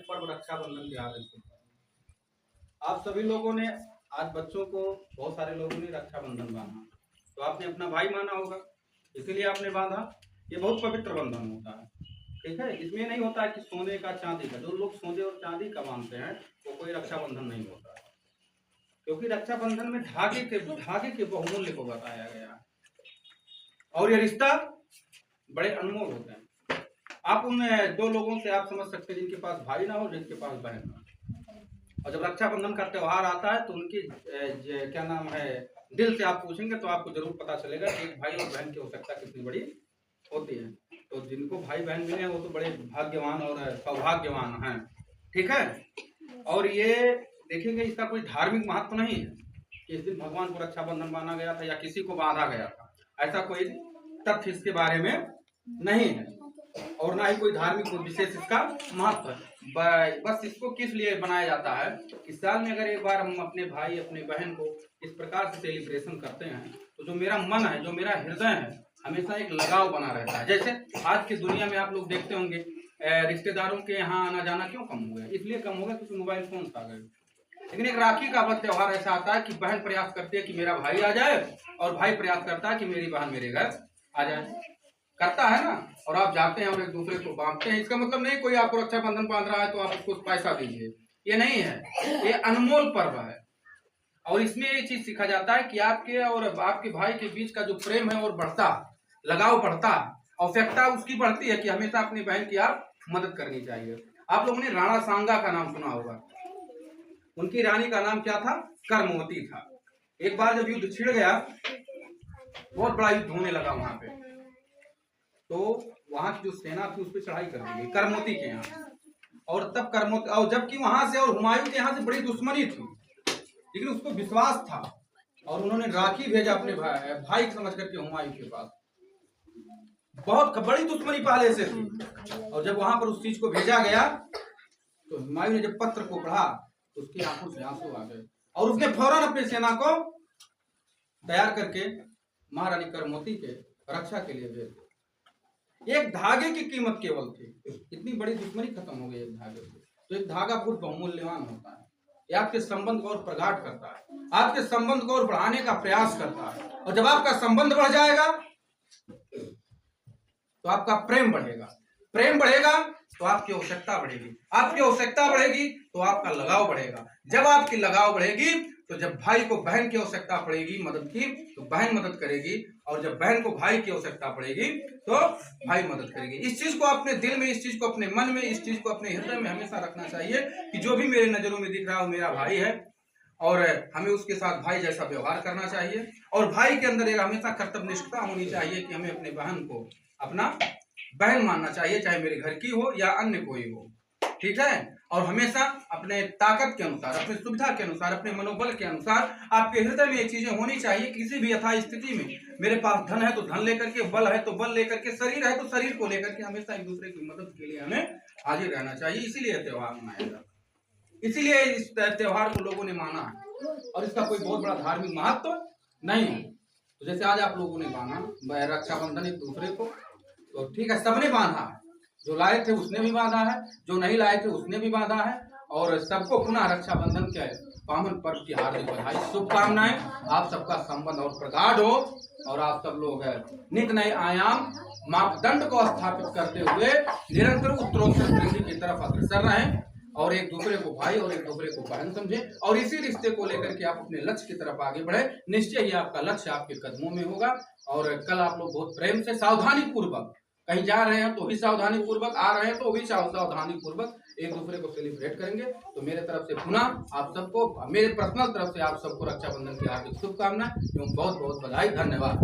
पर्व रक्षाबंधन की हार्दिक शुभकामनाएं। आप सभी लोगों ने आज बच्चों को, बहुत सारे लोगों ने रक्षाबंधन बांधा, तो आपने अपना भाई माना होगा, इसीलिए आपने बांधा। ये बहुत पवित्र बंधन होता है, ठीक है। इसमें नहीं होता है कि सोने का चांदी का, जो लोग सोने और चांदी का बांधते हैं वो कोई रक्षाबंधन नहीं होता है, क्योंकि रक्षाबंधन में धागे के बहुमूल्य को बताया गया है और ये रिश्ता बड़े अनमोल होते हैं। आप उन दो लोगों से आप समझ सकते हैं जिनके पास भाई ना हो, जिनके पास बहन ना हो। और जब रक्षाबंधन का त्यौहार आता है तो उनकी क्या नाम है, दिल से आप पूछेंगे तो आपको जरूर पता चलेगा कि एक भाई और बहन की आवश्यकता कितनी बड़ी होती है। तो जिनको भाई बहन मिले हैं वो तो बड़े भाग्यवान और सौभाग्यवान हैं, ठीक है। और ये देखेंगे, इसका कोई धार्मिक महत्व नहीं है कि इस दिन भगवान को रक्षाबंधन माना गया था या किसी को बांधा गया था, ऐसा कोई तथ्य इसके बारे में नहीं है और ना ही कोई धार्मिक विशेष इसका महत्व है। बस इसको किस लिए बनाया जाता है कि साल में अगर एक बार हम अपने भाई अपने बहन को इस प्रकार से सेलिब्रेशन करते हैं तो जो मेरा मन है, जो मेरा हृदय है, हमेशा एक लगाव बना रहता है। जैसे आज की दुनिया में आप लोग देखते होंगे रिश्तेदारों के यहाँ आना जाना क्यों कम हो गया, इसलिए कम हो गया क्योंकि मोबाइल फोन आ गए। लेकिन एक राखी का त्यौहार ऐसा आता है कि बहन प्रयास करती है कि मेरा भाई आ जाए और भाई प्रयास करता है कि मेरी बहन मेरे घर आ जाए, करता है ना। और आप जाते हैं और एक दूसरे को बांधते हैं। इसका मतलब नहीं कोई आपको रक्षाबंधन बांध रहा है तो आप उसको पैसा दीजिए, ये नहीं है। ये अनमोल पर्व है और इसमें ये चीज सीखा जाता है कि आपके और आपके भाई के बीच का जो प्रेम है और बढ़ता, लगाव बढ़ता, आवश्यकता उसकी बढ़ती है कि हमेशा अपनी बहन की आप मदद करनी चाहिए। आप लोगों ने राणा सांगा का नाम सुना होगा। उनकी रानी का नाम क्या था? करमवती था। एक बार जब युद्ध छिड़ गया, बहुत बड़ा युद्ध होने लगा वहां पे, तो वहां की जो सेना थी उस पर चढ़ाई कर दी गई करमवती के यहाँ। और तब करमवती, और जबकि वहां से और हुमायूं के यहाँ से बड़ी दुश्मनी थी, लेकिन उसको विश्वास था और उन्होंने राखी भेजा अपने भाई समझ करके हुमायूं के पास। बहुत बड़ी दुश्मनी पहले से थी और जब वहां पर उस चीज को भेजा गया तो हुमायूं ने जब पत्र को पढ़ा तो उसकी आंखों से आंसू आ गए और उसने फौरन अपनी सेना को तैयार करके महारानी करमवती के रक्षा के लिए भेज दिया। एक धागे की कीमत केवल थी, इतनी बड़ी दुश्मनी खत्म हो गई एक धागे से। तो एक धागा बहुत बहुमूल्यवान होता है, ये आपके संबंध को और प्रगाढ़ करता है, आपके संबंध को और बढ़ाने का प्रयास करता है। और जब आपका संबंध बढ़ जाएगा तो आपका प्रेम बढ़ेगा, प्रेम बढ़ेगा तो आपकी आवश्यकता बढ़ेगी, आपकी आवश्यकता बढ़ेगी तो आपका लगाव बढ़ेगा। जब आपकी लगाव बढ़ेगी तो जब भाई को बहन की आवश्यकता पड़ेगी मदद की तो बहन मदद करेगी, और जब बहन को भाई की आवश्यकता पड़ेगी तो भाई मदद करेगी। इस चीज को अपने दिल में, इस चीज को अपने मन में, इस चीज को अपने हृदय में हमेशा रखना चाहिए कि जो भी मेरे नजरों में दिख रहा है वो मेरा भाई है और हमें उसके साथ भाई जैसा व्यवहार करना चाहिए। और भाई के अंदर एक हमेशा कर्तव्यनिष्ठता होनी चाहिए कि हमें अपने बहन को अपना बहन मानना चाहिए, चाहे मेरे घर की हो या अन्य कोई हो, ठीक है। और हमेशा अपने ताकत के अनुसार, अपनी सुविधा के अनुसार, अपने मनोबल के अनुसार आपके हृदय में ये चीजें होनी चाहिए। किसी भी यथा स्थिति में मेरे पास धन है तो धन लेकर के, बल है तो बल लेकर के, शरीर है तो शरीर को लेकर के हमेशा एक दूसरे की मदद के लिए हमें हाजिर रहना चाहिए। इसीलिए त्योहार मनाया जाता है, इसीलिए इस त्योहार को लोगों ने माना है और इसका कोई बहुत बड़ा धार्मिक महत्व नहीं है। तो जैसे आज आप लोगों ने माना रक्षाबंधन एक दूसरे को, तो ठीक है, सबने बांधा है, जो लाए थे उसने भी बांधा है, जो नहीं लाए थे उसने भी बांधा है, और सबको पुनः रक्षाबंधन के पावन पर्व की हार्दिक बधाई, शुभकामनाएं। आप सबका संबंध और प्रगाढ़ हो और आप सब लोग नित नए आयाम मापदंड को स्थापित करते हुए निरंतर उत्तरोत्तर वृद्धि की तरफ अग्रसर रहें और एक दूसरे को भाई और एक दूसरे को बहन समझें और इसी रिश्ते को लेकर के आप अपने लक्ष्य की तरफ आगे बढ़े। निश्चय ही आपका लक्ष्य आपके कदमों में होगा। और कल आप लोग बहुत प्रेम से, सावधानी पूर्वक, कहीं जा रहे हैं तो भी सावधानी पूर्वक, आ रहे हैं तो भी सावधानी पूर्वक एक दूसरे को सेलिब्रेट करेंगे। तो मेरे तरफ से पुनः आप सबको, मेरे पर्सनल तरफ से आप सबको रक्षाबंधन की हार्दिक शुभकामनाएं एवं बहुत बहुत बधाई, धन्यवाद।